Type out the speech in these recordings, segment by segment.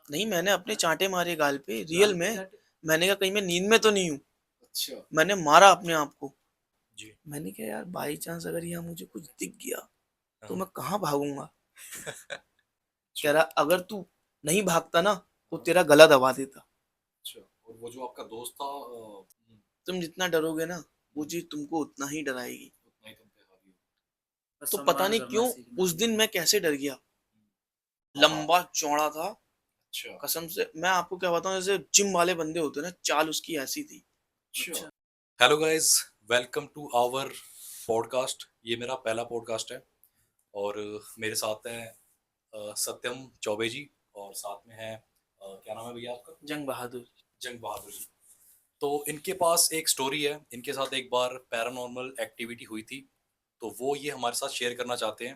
नहीं, मैंने अपने चांटे मारे गाल पे रियल गाल पे में। चाटे? मैंने कहा कहीं मैं नींद में तो नहीं हूँ। अच्छा। मैंने मारा अपने आप को। जी। मैंने कहा यार बाई चांस अगर यहाँ मुझे कुछ दिख गया तो हाँ। मैं कहाँ भागूंगा। कह अच्छा। रहा अगर तू नहीं भागता ना तो हाँ। तेरा गला दबा देता। अच्छा, और वो जो आपका दोस्त था तुम जितना डरोगे ना वो हम्म, चीज तुमको उतना ही डराएगी। उतना ही तुम पे हावी हो। बस तो पता संभल नहीं करना क्यों सीखना उस दिन चाहिए। मैं कैसे डर गया। हाँ। लंबा चौड़ा था। अच्छा। कसम से मैं आपको क्या बताऊं, जैसे जिम वाले बंदे होते हैं ना, चाल उसकी ऐसी थी। अच्छा। Hello guys, welcome to our podcast. ये मेरा पहला पॉडकास्ट है और मेरे साथ हैं सत्यम चौबे जी, और साथ में है क्या नाम है भैया आपका? जंग बहादुर। जंग बहादुर जी। तो इनके पास एक स्टोरी है, इनके साथ एक बार पैरानॉर्मल एक्टिविटी हुई थी, तो वो ये हमारे साथ शेयर करना चाहते हैं।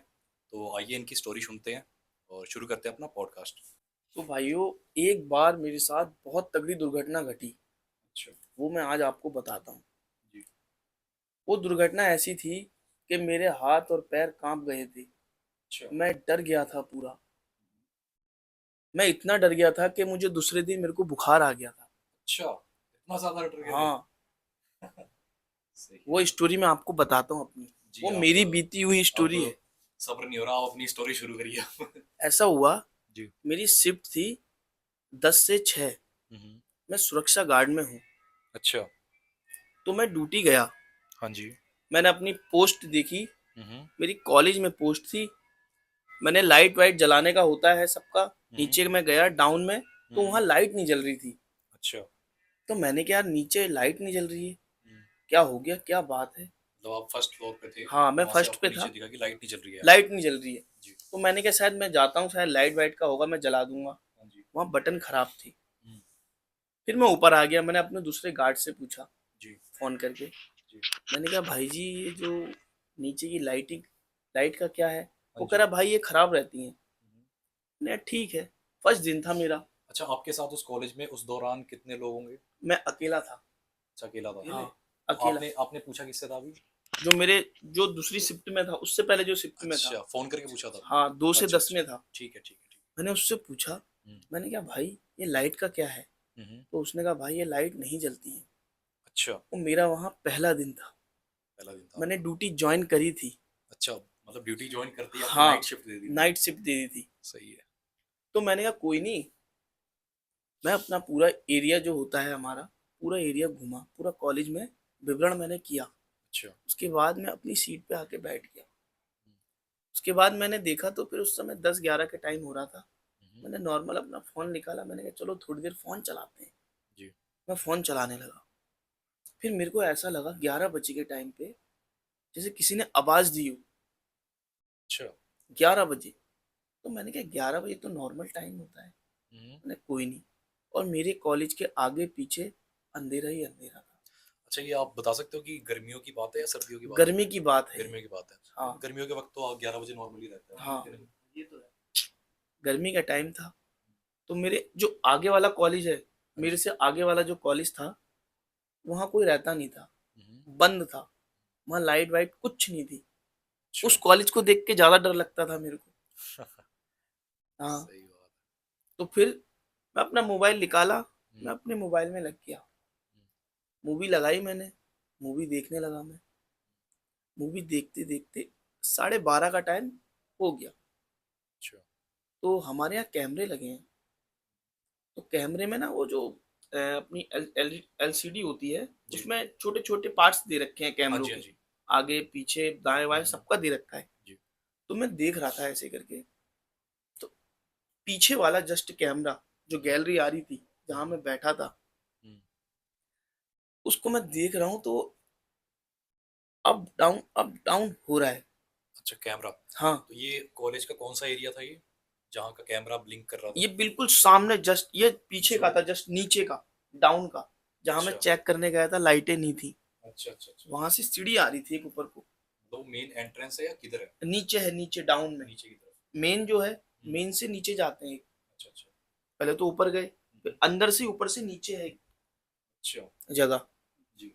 तो आइए इनकी स्टोरी सुनते हैं और शुरू करते हैं अपना पॉडकास्ट। तो भाइयों, एक बार मेरे साथ बहुत तगड़ी दुर्घटना घटी। अच्छा। वो मैं आज आपको बताता हूँ। जी। वो दुर्घटना ऐसी थी कि मेरे हाथ और पैर कांप गए थे। अच्छा। मैं डर गया था पूरा। मैं इतना डर गया था कि मुझे दूसरे दिन मेरे को बुखार आ गया था। अच्छा, इतना ज्यादा डर गए थे? हाँ। सही है। वो स्टोरी मैं आपको बताता हूँ अपनी। जी, वो आप मेरी बीती हुई अब स्टोरी है। सब्र नहीं हो रहा, आप अपनी स्टोरी शुरू करिए आप। ऐसा हुआ, जी। मेरी शिफ्ट थी 10 से 6। हम्म। मैं सुरक्षा गार्ड में हूँ। अच्छा। तो मैं ड्यूटी गया। हाँ जी। मैंने अपनी पोस्ट देखी। हम्म। मेरी कॉलेज में पोस्ट थी। मैंने लाइट वाइट जलाने का होता है सबका। हम्म। नीचे में गया डाउन में। तो हम्म। वहां लाइट नहीं जल रही थी। अच्छा। तो मैंने क्या यार, नीचे लाइट नहीं जल रही है, हम्म। क्या हो गया, क्या बात है। मतलब आप फर्स्ट फ्लोर पे थे, हाँ, मैं वहां से फर्स्ट आपको पे नीचे था। दिखा कि लाइट नहीं जल रही है। लाइट नहीं जल रही है। जी। तो मैंने क्या, शायद मैं जाता हूँ, शायद लाइट वाइट का होगा, मैं जला दूंगा। हाँ जी। वहाँ बटन खराब थी। हम्म। फिर मैं ऊपर आ गया। मैंने अपने दूसरे गार्ड से पूछा जी। फोन करके। जी। मैंने कहा भाई जी, ये जो नीचे की लाइटिंग, लाइट का क्या है। हाँ वो कह जी। रहा भाई ये खराब रहती है। हम्म। मैंने कहा, ठीक है। फर्स्ट दिन था मेरा। अच्छा, आपके साथ उस कॉलेज में उस दौरान कितने लोग होंगे? मैं अकेला था। अच्छा, अकेला था? हाँ, तो अकेला। आपने आपने पूछा किससे था अभी? जो मेरे, जो दूसरी शिफ्ट में था, उससे पहले जो शिफ्ट में था। अच्छा, फोन करके पूछा था? हाँ, 2 से 10 अच्छा। में था। ठीक है, ठीक है, ठीक मैंने उससे पूछा। है। मैंने कहा भाई ये लाइट का क्या है। हम्म। तो उसने कहा भाई ये लाइट नहीं जलती है। अच्छा। वो मेरा वहाँ पहला दिन था। पहला दिन था मैंने आपका? ड्यूटी ज्वाइन करी थी। अच्छा, मतलब ड्यूटी ज्वाइन करते ही आपको हाँ, नाइट शिफ्ट दे दी उन्होंने? नाइट शिफ्ट दे दी थी। सही है। तो मैंने कहा कोई नहीं। मैं अपना पूरा एरिया जो होता है हमारा, पूरा एरिया घूमा, पूरा कॉलेज में विवरण मैंने किया। अच्छा। उसके बाद मैं अपनी सीट पे आके बैठ गया। हम्म। उसके बाद मैंने देखा तो फिर उस समय 10-11 के टाइम हो रहा था। हम्म। मैंने नॉर्मल अपना फ़ोन निकाला। मैंने कहा चलो थोड़ी देर फ़ोन चलाते हैं। जी। मैं फ़ोन चलाने लगा। फिर मेरे को ऐसा लगा 11 बजे के टाइम पे जैसे किसी ने आवाज़ दी हो। अच्छा। 11 बजे। तो मैंने कहा 11 बजे तो नॉर्मल टाइम होता है। हम्म। मैंने कोई नहीं। और मेरे कॉलेज के आगे पीछे अंधेरा ही अंधेरा था। अच्छा, ये आप बता सकते हो कि गर्मियों की बात है या सर्दियों की बात है? गर्मी की बात है ये। गर्मियों की बात है। हाँ। गर्मियों के वक्त तो 11 बजे नॉर्मली रहता है, हाँ, कि नहीं? ये तो है। गर्मी का टाइम था। तो मेरे जो आगे वाला कॉलेज है, हाँ मेरे जी। से आगे वाला जो कॉलेज था, वहाँ कोई रहता नहीं था। हम्म। बंद था। वहाँ लाइट वाइट कुछ नहीं थी। अच्छा। उस कॉलेज को देख के ज़्यादा डर लगता था मेरे को। हाँ। सही बात तो फिर मैं अपना मोबाइल निकाला। है। मैं अपने मोबाइल में लग गया। मूवी लगाई मैंने। मूवी देखने लगा मैं। मूवी देखते देखते 12:30 का टाइम हो गया। अच्छा। तो हमारे यहाँ कैमरे लगे हैं। तो कैमरे में ना वो जो अपनी एलसीडी होती है, जी। उसमें छोटे छोटे पार्ट्स दे रखे हैं हाँ कैमरों जी, हाँ के। जी। आगे पीछे दाएं बाएं सबका दे रखा है। जी। तो मैं देख रहा था ऐसे करके। तो पीछे वाला जस्ट कैमरा, जो हम्म। गैलरी आ रही थी जहां हम्म। मैं बैठा था, हम्म। उसको मैं देख रहा हूँ तो अप डाउन हो रहा है। अच्छा, कैमरा। हाँ। तो ये कॉलेज का कौन सा एरिया था ये, जहाँ का कैमरा ब्लिंक कर रहा ये था? बिल्कुल सामने, जस्ट ये पीछे जो का था, जस्ट नीचे का, डाउन का। जहां मैं अच्छा। चेक करने गया था लाइटें नहीं थी। अच्छा, अच्छा, अच्छा। वहां से सीढ़ी आ रही थी एक ऊपर को। मतलब मेन एंट्रेंस है या किधर है? नीचे है, नीचे डाउन में। नीचे की तरफ। मेन जो है, हम्म। मेन से नीचे जाते हैं। अच्छा, अच्छा। पहले तो ऊपर गए। हम्म। फिर अंदर से ऊपर से नीचे है एक अच्छा। जगह। जी।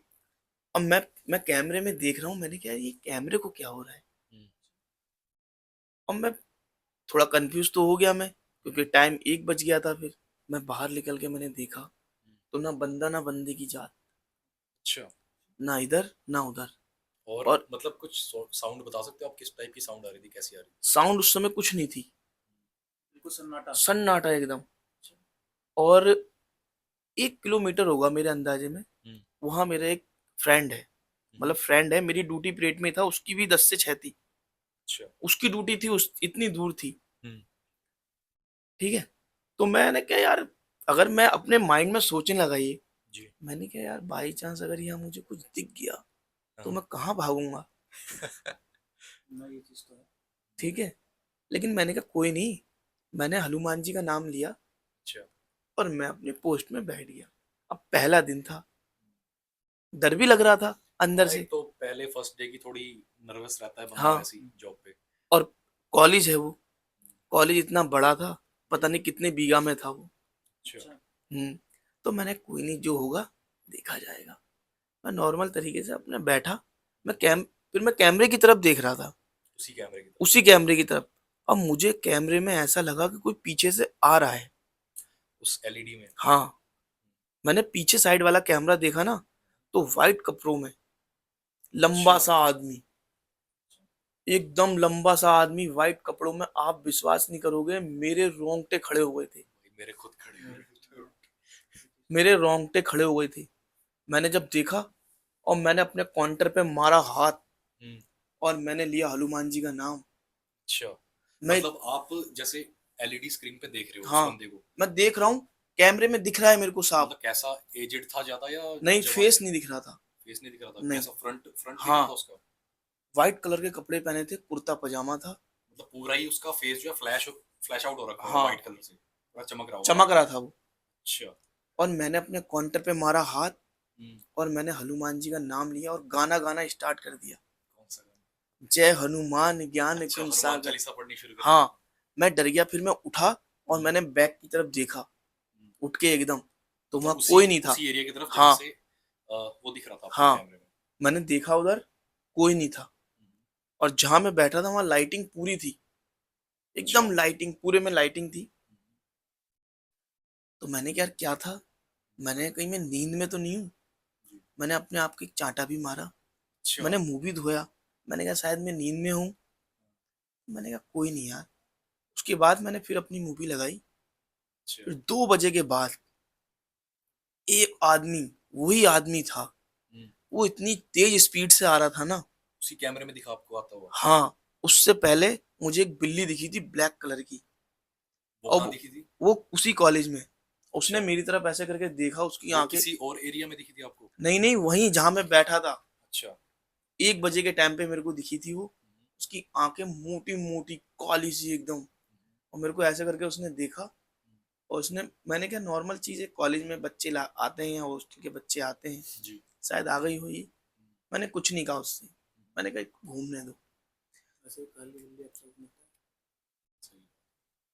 अब मैं कैमरे में देख रहा हूँ। मैंने कहा ये कैमरे को क्या हो रहा है। हम्म। अब मैं थोड़ा कंफ्यूज तो हो गया मैं, क्योंकि टाइम 1 बज गया था फिर। मैं बाहर निकल के मैंने देखा तो ना बंदा ना बंदे की जात, अच्छा। ना इधर ना उधर। और और मतलब कुछ साउंड बता सकते हो आप, किस टाइप की साउंड आ रही थी, कैसी आ रही साउंड उस समय कुछ नहीं थी, बिल्कुल सन्नाटा। सन्नाटा एकदम। और 1 किलोमीटर होगा मेरे अंदाजे में, हम्म। वहां मेरा एक फ्रेंड है, हम्म। मतलब फ्रेंड है, मेरी ड्यूटी पीरियड में था, उसकी भी 10 से 6 थी, अच्छा। उसकी ड्यूटी थी, उस इतनी दूर थी। हम्म। ठीक है, तो मैंने क्या यार, अगर मैं अपने माइंड में सोचने लगा ये, जी। मैंने क्या यार, बाई चांस अगर यहाँ मुझे कुछ दिख गया तो हाँ। मैं कहाँ भागूंगा। ना ये चीज तो है। ठीक है, लेकिन मैंने कहा कोई नहीं, मैंने हनुमान जी का नाम लिया अच्छा। और मैं अपने पोस्ट में बैठ गया। अब पहला दिन था, डर भी लग रहा था अंदर हाँ, से। एक तो पहले फर्स्ट डे की थोड़ी नर्वस रहता है बंदा हाँ, वैसे ही जॉब पे। और कॉलेज है वो, कॉलेज इतना बड़ा था, पता नहीं कितने बीघा में था वो। अच्छा। तो मैंने कोई नहीं, जो होगा देखा जाएगा। मैं नॉर्मल तरीके से अपने बैठा, फिर मैं कैमरे की तरफ देख रहा था, उसी कैमरे की उसी कैमरे की तरफ। अब मुझे कैमरे में ऐसा लगा कि कोई पीछे से आ रहा है। तरफ उस एलईडी में। हाँ, मैंने पीछे साइड वाला कैमरा देखा ना, तो वाइट कपड़ों में लंबा अच्छा। सा आदमी, एकदम लंबा सा आदमी वाइट कपड़ों में, आप विश्वास नहीं करोगे, मेरे रोंगटे खड़े हो गए थे। भाई मेरे खुद खड़े हुए थे। मेरे रोंगटे खड़े हो गए थे। मैंने जब देखा और मैंने अपने काउंटर पे मारा हाथ हम्म। और मैंने लिया हनुमान जी का नाम। अच्छा। मैं, मतलब आप जैसे एलईडी स्क्रीन पे देख रहे हो उस हाँ, बंदे को। मैं देख रहा हूँ, कैमरे में दिख रहा है मेरे को साफ। मतलब कैसा, एजेड था ज्यादा या नहीं, जवान फेस थे? नहीं दिख रहा था। फेस नहीं दिख रहा था, नहीं, कैसा फ्रंट फ्रंट दिख रहा था हाँ, उसका? व्हाइट कलर के कपड़े पहने थे, कुर्ता पजामा था। मतलब पूरा ही उसका फेस जो है फ्लैश फ्लैश आउट हो रखा होगा हाँ, व्हाइट कलर से, पूरा चमक रहा होगा। चमक रहा था वो। अच्छा। और मैंने अपने काउंटर पे मारा हाथ हम्म। और मैंने हनुमान जी का नाम लिया और गाना गाना स्टार्ट कर दिया। कौन सा गाना? जय हनुमान ज्ञान अच्छा, गुण हनुमान सागर। चालीसा पढ़नी शुरू कर दी हाँ, आपने? मैं डर गया, फिर मैं उठा और हम्म। मैंने बैक की तरफ देखा, हम्म। उठ के एकदम, तो मतलब वहां उसी कोई नहीं था। उसी एरिया की तरफ जहाँ हाँ, से वो दिख रहा था आपको हाँ, कैमरे में? मैंने देखा उधर, कोई नहीं था। हम्म। और जहां मैं बैठा था वहां लाइटिंग पूरी थी, अच्छा। एकदम लाइटिंग, पूरे में लाइटिंग थी। तो मैंने क्या, क्या था, मैंने कहीं मैं नींद में तो नहीं हूँ। जी। मैंने अपने आप को एक चांटा भी मारा, अच्छा। मैंने मुंह भी धोया। मैंने कहा शायद मैं नींद में हूँ। मैंने कहा कोई नहीं यार। उसके बाद मैंने फिर अपनी मूवी लगाई। अच्छा। फिर 2 बजे के बाद एक आदमी, वही आदमी था, हम्म। वो इतनी तेज स्पीड से आ रहा था ना। उसी कैमरे में दिखा आपको आता हुआ? हाँ, उससे पहले मुझे एक बिल्ली दिखी थी ब्लैक कलर की। वो और कहाँ दिखी थी? वो उसी कॉलेज में, उसने अच्छा। मेरी तरफ ऐसे करके देखा, उसकी वो आंखें, किसी और एरिया में दिखी थी आपको? नहीं नहीं, वहीं जहां मैं बैठा था, अच्छा। 1 बजे के टाइम पे मेरे को दिखी थी वो। हम्म। उसकी आंखें मोटी मोटी काली सी एकदम, और मेरे को ऐसे करके उसने देखा। और उसने, मैंने क्या, नॉर्मल चीज है, कॉलेज में बच्चे आते हैं या हॉस्टल के बच्चे आते हैं, जी। शायद आ गई हो ये। मैंने कुछ नहीं कहा उससे, मैंने कहा घूमने दो। ऐसे काली बिल्ली अक्सर घूमता सही।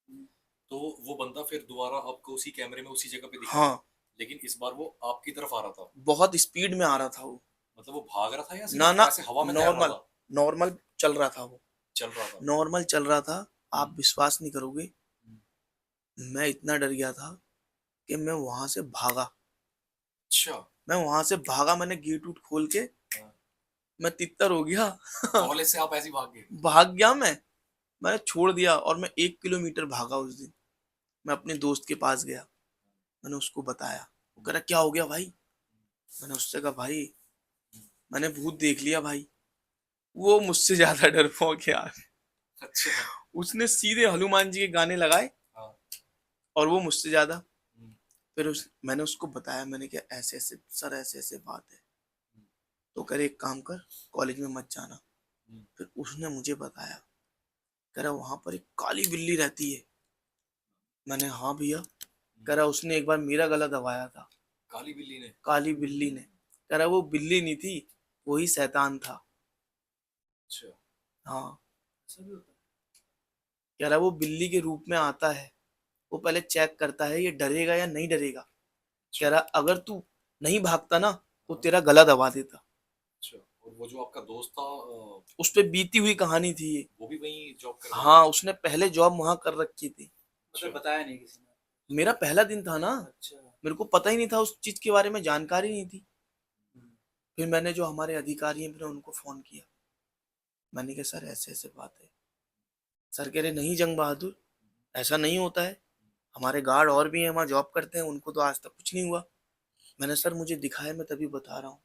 है। तो वो बंदा फिर दोबारा आपको उसी कैमरे में उसी जगह पे दिखा, हाँ, लेकिन इस बार वो आपकी तरफ आ रहा था? बहुत स्पीड में आ रहा था वो। मतलब वो भाग रहा था या ना सिर्फ ना, ऐसे हवा में तैर रहा नॉर्मल, था? नॉर्मल चल रहा था वो, चल रहा था। नॉर्मल चल रहा था। आप हम्म। विश्वास नहीं करोगे, हम्म। मैं इतना डर गया था कि मैं वहां से भागा। अच्छा। मैं वहां से भागा, मैंने गेट उट खोल के, हाँ। मैं तितर हो गया। कॉलेज से आप ऐसे ही भाग गए? भाग गया मैं। मैंने छोड़ दिया और मैं 1 किलोमीटर भागा उस दिन। मैं अपने दोस्त के पास गया, मैंने उसको बताया। वो कह रहा क्या हो गया भाई। मैंने उससे कहा भाई, मैंने भूत देख लिया भाई। वो मुझसे ज्यादा डरपोक है यार। अच्छा। उसने सीधे हनुमान जी के गाने लगाए, हाँ। और वो मुझसे ज्यादा। हम्म। फिर मैंने उसको बताया, मैंने कहा ऐसे ऐसे सर, ऐसे ऐसे बात है। हम्म। तो कह रहे एक काम कर, कॉलेज में मत जाना। हम्म। फिर उसने मुझे बताया, कह रहा वहां पर एक काली बिल्ली रहती है। मैंने हाँ भैया। कह रहा उसने एक बार मेरा गला दबाया था, काली बिल्ली ने? काली बिल्ली ने। कह रहा वो बिल्ली नहीं थी, वही शैतान था। अच्छा। हाँ, ऐसा भी होता कह रहा वो बिल्ली के रूप में आता है, वो पहले चेक करता है ये डरेगा या नहीं डरेगा। कह अच्छा। रहा अगर तू नहीं भागता ना, तो हाँ। तेरा गला दबा देता। अच्छा, और वो जो आपका दोस्त था उस पे बीती हुई कहानी थी ये। वो भी वहीं जॉब कर रहा था? हाँ, उसने पहले जॉब वहां कर रखी थी। मतलब बताया नहीं किसी ने? मेरा पहला दिन था ना, अच्छा। मेरे को पता ही नहीं था, उस चीज के बारे में जानकारी नहीं थी। हम्म, फिर मैंने जो हमारे अधिकारी हैं, मैंने उनको फोन किया। मैंने कहा सर ऐसे ऐसे बात है। सर कह रहे नहीं जंग बहादुर, ऐसा नहीं होता है। हमारे गार्ड और भी हैं वहाँ जॉब करते हैं, उनको तो आज तक कुछ नहीं हुआ। मैंने सर मुझे दिखा है, मैं तभी बता रहा हूँ।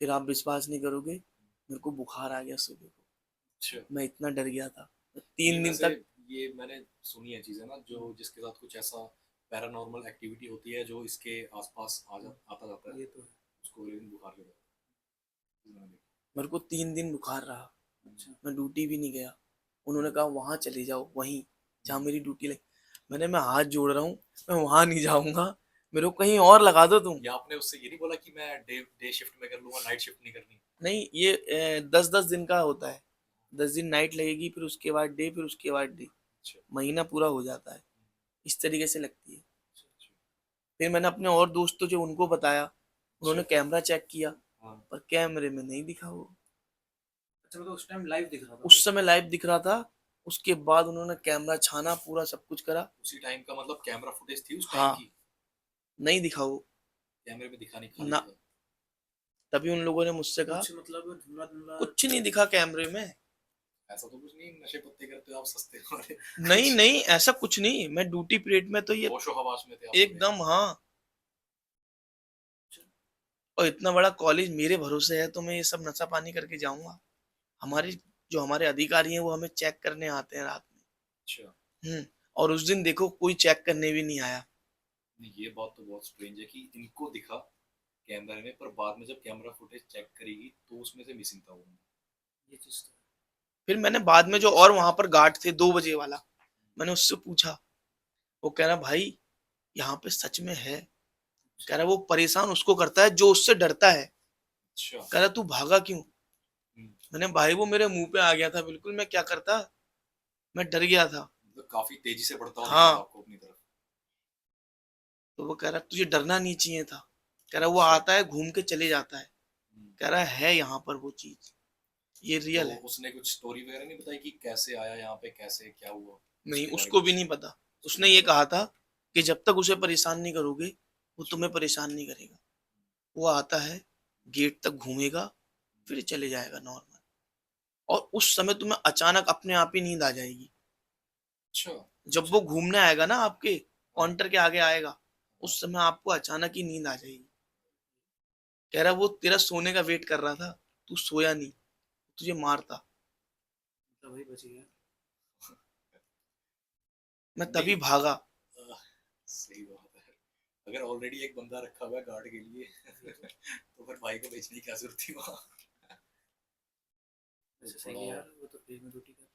फिर आप विश्वास नहीं करोगे, मेरे को बुखार आ गया सुबह को। अच्छा। मैं इतना डर गया था। नहीं 3 दिन वैसे तक। ये मैंने सुनी है चीजें ना, जो जिसके साथ कुछ ऐसा पैरानॉर्मल एक्टिविटी होती है जो इसके आसपास आता जाता है, ये तो है। उसको अगले दिन बुखार हो जाता है। मैंने देखा। मेरे को 3 दिन बुखार रहा। अच्छा। मैं ड्यूटी भी नहीं गया। उन्होंने कहा वहां चले जाओ, वहीं जहाँ मेरी ड्यूटी लगी। मैं हाथ जोड़ रहा हूँ, मैं वहां नहीं जाऊंगा, मेरे को कहीं और लगा दो तुम। या आपने उससे ये नहीं बोला कि मैं डे डे शिफ्ट में कर लूंगा, नाइट शिफ्ट नहीं करनी? नहीं, ये 10-10 दिन का होता है। 10 दिन नाइट लगेगी, फिर उसके बाद डे, फिर उसके बाद डे। अच्छा। महीना पूरा हो जाता है। इस तरीके से लगती है। अच्छा। अच्छा। फिर मैंने अपने और दोस्तों जो उनको बताया, उन्होंने अच्छा। कैमरा चेक किया, हाँ। पर कैमरे में नहीं दिखा वो। अच्छा मतलब उस टाइम लाइव दिख रहा था उस समय लाइव दिख रहा था। उसके बाद उन्होंने कैमरा छाना, पूरा सब कुछ करा। उसी टाइम का मतलब कैमरा फुटेज थी उस टाइम हाँ, की? नहीं दिखा वो। कैमरे में दिखा नहीं, खाली ना, दिखा? तभी उन लोगों ने मुझसे कहा कुछ मतलब धुंधला धुंधला कुछ नहीं दिखा कैमरे में। ऐसा तो कुछ नहीं, नशे पत्ते करते हो आप सस्ते वाले नहीं कुछ नहीं, ऐसा कुछ नहीं, मैं ड्यूटी पीरियड में तो ये होशो हवास में थे आप पूरे? एकदम, हाँ। और इतना बड़ा कॉलेज मेरे भरोसे है, तो मैं ये सब नशा पानी करके जाऊंगा? हमारी जो हमारे अधिकारी हैं वो हमें चेक करने आते हैं रात अच्छा। में। और उस दिन देखो कोई चेक करने भी नहीं आया। नहीं ये बात तो बहुत स्ट्रेंज है कि इनको दिखा कैमरे में, पर बाद में जब कैमरा फुटेज चेक करेगी तो उसमें से मिसिंग था वो। ये चीज तो फिर मैंने बाद में जो और वहां पर गार्ड थे 2 बजे वाला, मैंने उससे पूछा। वो कह रहा भाई यहाँ पे सच में है। कह रहा वो परेशान उसको करता है जो उससे डरता है। अच्छा। कह रहा तू भागा क्यों? हम्म, मैंने भाई वो मेरे मुंह पे आ गया था, बिल्कुल मैं क्या करता, मैं डर गया था। मतलब काफी तेजी से बढ़ता हुआ दिख रहा था हाँ। आपको अपनी तरफ। तो वो कह रहा तुझे डरना नहीं चाहिए था। कह रहा वो अच्छा। आता है घूम के चले जाता है। हम्म, कह रहा है यहाँ पर वो चीज, ये तो रियल है। उसने कुछ स्टोरी वगैरह नहीं बताई कि कैसे आया यहाँ पे, कैसे क्या हुआ नहीं, उसके बारे में उसको भी कुछ? नहीं पता। उसको उसने नहीं ये पता। कहा था कि जब तक उसे परेशान नहीं करोगे, वो अच्छा। तुम्हें परेशान नहीं करेगा। वो आता है, गेट तक घूमेगा, फिर चले जाएगा नॉर्मल। और उस समय तुम्हें अचानक अपने आप ही नींद आ जाएगी। अच्छा। जब वो घूमने आएगा ना आपके हाँ। काउंटर के आगे आएगा, हाँ। उस समय आपको अचानक ही नींद आ जाएगी। कह रहा वो तेरा सोने का वेट कर रहा था, तू सोया नहीं, तुझे मारता। मतलब वही बच गया। मैं तभी नहीं भागा। सही बात है। अगर ऑलरेडी एक बंदा रखा हुआ है गार्ड के लिए तो फिर भाई को बेचने की क्या जरूरत थी वहां? तो वैसे सही है बड़ा यार, वो तो फ्री में ड्यूटी कर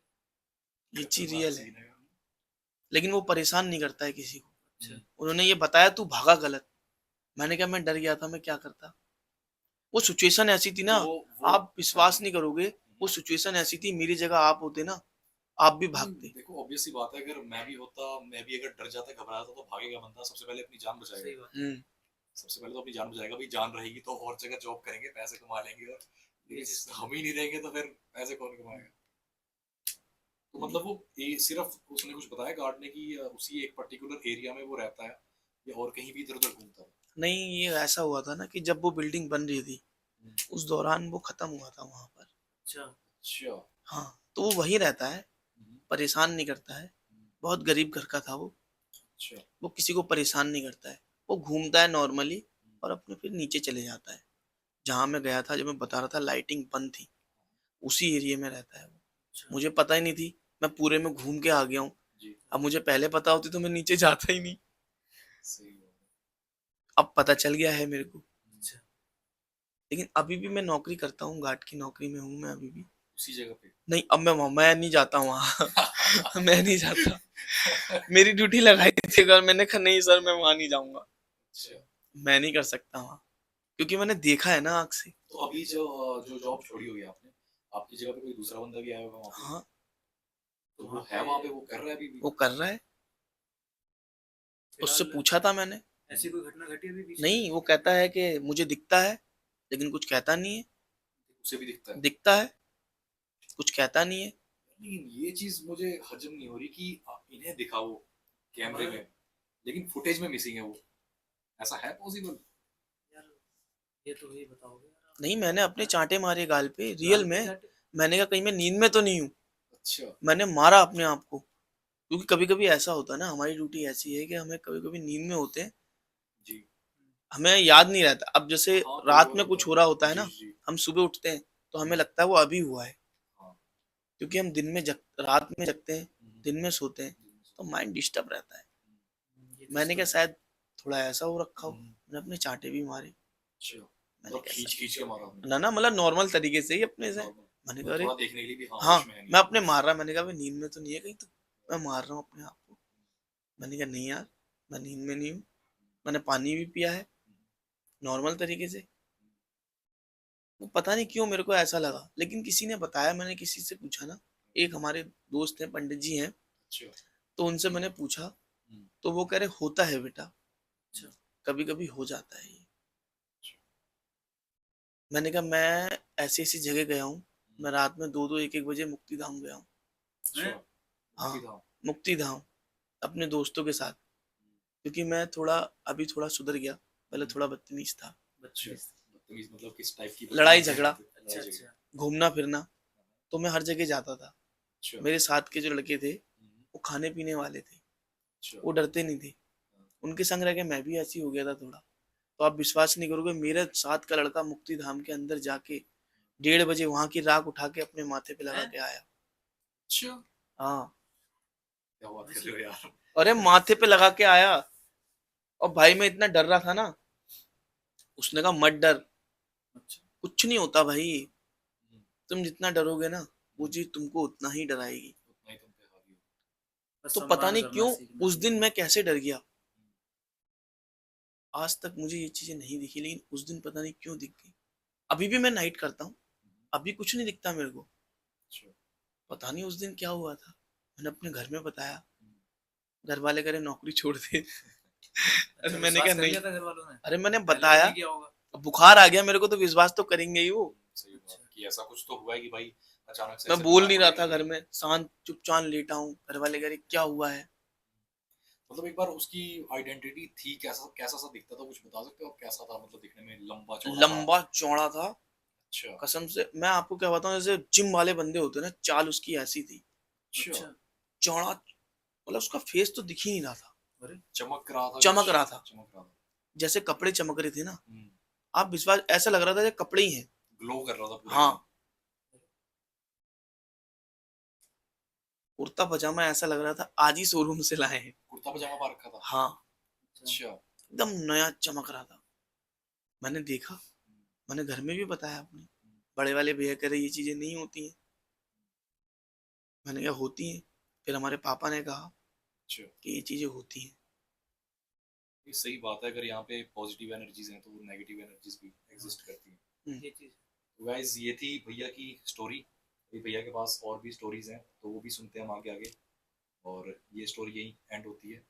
ये चीज खतरनाक रियल है। सीन है। लेकिन वो परेशान नहीं करता है किसी को। अच्छा। उन्होंने ये बताया तू भागा गलत। मैंने कहा मैं डर गया था, मैं क्या करता। वो सिचुएशन ऐसी थी ना, तो वो आप हाँ जी। विश्वास नहीं करोगे। वो सिचुएशन ऐसी थी, मेरी जगह आप होते ना, आप भी नहीं भागते। देखो ऑब्वियस सी बात है, अगर मैं भी होता, मैं भी अगर डर जाता घबरा जाता तो भागेगा बंदा, सबसे पहले अपनी जान बचाएगा। सही बात। हम्म। सबसे पहले तो अपनी जान बचाएगा भाई, जान रहेगी तो और जगह जॉब करेंगे, पैसे कमा लेंगे। और ये चीज तो हम ही नहीं रहेंगे तो फिर पैसे कौन कमाएगा? तो मतलब वो सिर्फ उसने कुछ बताया गार्ड ने कि उसी एक पर्टिकुलर एरिया में वो रहता है, या और कहीं भी इधर उधर घूमता है? नहीं, ये ऐसा हुआ था ना कि जब वो बिल्डिंग बन रही थी, हम्म, उस दौरान वो खत्म हुआ था वहां पर। अच्छा। अच्छा। हाँ, तो वो वहीं रहता है, हम्म, परेशान नहीं करता है। हम्म, बहुत गरीब घर का था वो। अच्छा। वो किसी को परेशान नहीं करता है। वो घूमता है नॉर्मली, हम्म, और अपने फिर नीचे चले जाता है। जहां मैं गया था, जो मैं बता रहा था लाइटिंग बंद थी, उसी एरिया में रहता है वो। अच्छा। मुझे पता ही नहीं थी, मैं पूरे में घूम के आ गया हूँ। जी। अब मुझे पहले पता होती तो मैं नीचे जाता ही नहीं। सही बात है। अब पता चल गया है मेरे को। अच्छा। लेकिन अभी भी मैं नौकरी करता हूँ, गार्ड की नौकरी में हूँ मैं अभी भी। उसी जगह पे? नहीं, अब मैं नहीं जाता वहाँ। मैं नहीं जाता। मेरी ड्यूटी लगाई थी, अगर मैंने कहा नहीं सर मैं वहां नहीं जाऊंगा। अच्छा। मैं नहीं कर सकता वहाँ, क्योंकि मैंने देखा है ना आँख से। तो अभी जो जो जॉब छोड़ी हुई है आपने, आपकी जगह पे कोई दूसरा बंदा भी आया होगा वहाँ पे? हाँ, तो वहाँ वो है पे वहाँ पे, वो कर रहा है अभी भी? वो कर रहा है। उससे फिलहाल पूछा था मैंने। ऐसी कोई घटना घटी अभी बीच में? नहीं, वो कहता है कि मुझे दिखता है, लेकिन कुछ कहता नहीं है। उसे भी दिखता है? दिखता है, कुछ कहता नहीं है। लेकिन ये चीज मुझे हजम नहीं हो रही कि इन्हें दिखा वो कैमरे में, लेकिन फुटेज में मिसिंग है वो। ऐसा है पॉसिबल? यार ये तो वही बताओगे यार आप। नहीं, मैंने अपने चांटे मारे गाल पे रियल गाल पे में। चाटे? मैंने कहा कहीं मैं नींद में तो नहीं हूँ। अच्छा। मैंने मारा अपने आप को, क्योंकि कभी कभी ऐसा होता है ना, हमारी ड्यूटी ऐसी है कि हमें कभी कभी नींद में होते हैं, जी। हमें याद नहीं रहता। अब जैसे हाँ, कई रात बार में होता कुछ है। हो रहा होता है जी, ना, जी। हम सुबह उठते हैं तो हमें लगता है वो अभी हुआ है, हाँ। क्योंकि हम रात में जगते हैं, हम्म, दिन में सोते हैं, जी, जी। तो माइंड डिस्टर्ब रहता है। ये चीज मैंने तो कहा है। शायद थोड़ा ऐसा हो रखा हो, हम्म, मैंने अपने चांटे भी मारे। अच्छा, मैंने मतलब कैसा, खींच खींच के मारा आपने? ना ना मतलब नॉर्मल तरीके से ही अपने से। नॉर्मल, मैंने कहा मतलब अरे थोड़ा देखने के लिए भी, हाँ हाँ, होश में है नहीं मैं है। अपने मार रहा, मैंने कहा भाई नींद में तो नहीं है कहीं, तो मैं मार रहा हूँ अपने आप को। मैंने कहा नहीं यार, मैं नींद में नहीं हूँ। मैंने पानी भी पिया है नॉर्मल तरीके से। वो पता नहीं क्यों मेरे को ऐसा लगा, लेकिन किसी ने बताया, मैंने किसी से पूछा ना, एक हमारे दोस्त हैं, पंडित जी हैं, अच्छा। तो उनसे मैंने पूछा, हम्म, तो वो कह रहे होता है बेटा, अच्छा। कभी कभी हो जाता है ये। अच्छा। मैंने कहा मैं ऐसी ऐसी जगह गया हूँ, हम्म, मैं रात में 2-2 1-1 बजे मुक्ति धाम गया हूँ। अच्छा। हैं? मुक्ति हाँ, धाम। मुक्ति धाम, अपने दोस्तों के साथ, क्योंकि मैं थोड़ा अभी थोड़ा सुधर गया, पहले हम्म, थोड़ा बदतमीज था। अच्छा, बत्तीस। बदतमीज मतलब किस टाइप की लड़ाई बदतमीजी झगड़ा, करते थे? अच्छा लड़ाई झगड़ा। अच्छा। घूमना फिरना, तो मैं हर जगह जाता था। अच्छा। मेरे साथ के जो लड़के थे हम्म, वो खाने पीने वाले थे, अच्छा। वो डरते नहीं थे। उनके संग रह के मैं भी ऐसी हो गया था थोड़ा। तो आप विश्वास नहीं करोगे, मेरे साथ का लड़का मुक्ति धाम के अंदर जाके 1:30 बजे वहां की राख उठा के अपने माथे पे लगा हैं? के आया। अच्छा, हाँ, क्या बात कर रहे हो यार? अरे माथे पे लगा के आया। और भाई मैं इतना डर रहा था ना, उसने कहा मत डर, अच्छा। कुछ नहीं होता भाई, हम्म, तुम जितना डरोगे ना, वो हम्म, चीज तुमको उतना ही डराएगी। उतना ही तुम पे हावी हो। बस तो पता सम्मान नहीं करना क्यों सीखना उस दिन चाहिए। मैं कैसे डर गया। आज तक मुझे ये चीजें नहीं दिखी, लेकिन उस दिन पता नहीं क्यों दिख गई। अभी भी मैं नाइट करता हूँ, अभी कुछ नहीं दिखता मेरे को। अच्छा। पता नहीं उस दिन क्या हुआ था। मैंने अपने घर में बताया, हम्म, घर वाले करे नौकरी छोड़ दे। अरे अच्छा, मैंने विश्वास कहा कर नहीं, लिया था घर वालों ने? अरे मैंने पहले तो बताया, नहीं किया होगा। अब बुखार आ गया मेरे को तो विश्वास तो करेंगे ही वो। सही बात अच्छा। कि ऐसा कुछ तो हुआ है कि भाई अचानक से मैं ऐसे बोल बीमार नहीं पड़ रहा गए था घर भाई। में, शांत चुपचाप लेटा हूँ, घर वाले कह रहे क्या हुआ है। मतलब एक बार उसकी आइडेंटिटी थी, कैसा कैसा सा दिखता था, कुछ बता सकते हो आप? कैसा था, मतलब दिखने में लंबा चौड़ा था? लंबा चौड़ा था, अच्छा। कसम से मैं आपको क्या बताऊं, जैसे जिम वाले बंदे होते हैं ना, चाल उसकी ऐसी थी, अच्छा। अच्छा। चौड़ा, मतलब उसका फेस तो दिख ही नहीं रहा था, अरे चमक रहा था चमक कुछ? रहा था, चमक रहा था। जैसे कपड़े चमक रहे थे ना, हम्म, आप विश्वास, ऐसा लग रहा था जैसे कपड़े ही हैं। ग्लो कर रहा था पूरा हाँ, एकदम। कुर्ता पजामा ऐसा लग रहा था आज ही शोरूम से लाए हैं। कुर्ता पजामा पा रखा था? हाँ, अच्छा। अच्छा। एकदम नया चमक रहा था। मैंने देखा, मैंने घर में भी बताया अपने बड़े वाले भैया, कह रहे ये चीजें नहीं होती हैं। मैंने कहा होती हैं। फिर हमारे पापा ने कहा अच्छा, कि ये चीजें होती हैं। ये सही बात है, अगर यहाँ पे पॉजिटिव एनर्जीज हैं तो वो नेगेटिव एनर्जीज भी एग्जिस्ट करती हैं। हम्म, ये चीज। तो गाइज ये थी भैया की स्टोरी। अभी भैया के पास और भी स्टोरीज हैं तो वो भी सुनते हैं हम आगे आगे, और ये स्टोरी यही एंड होती है।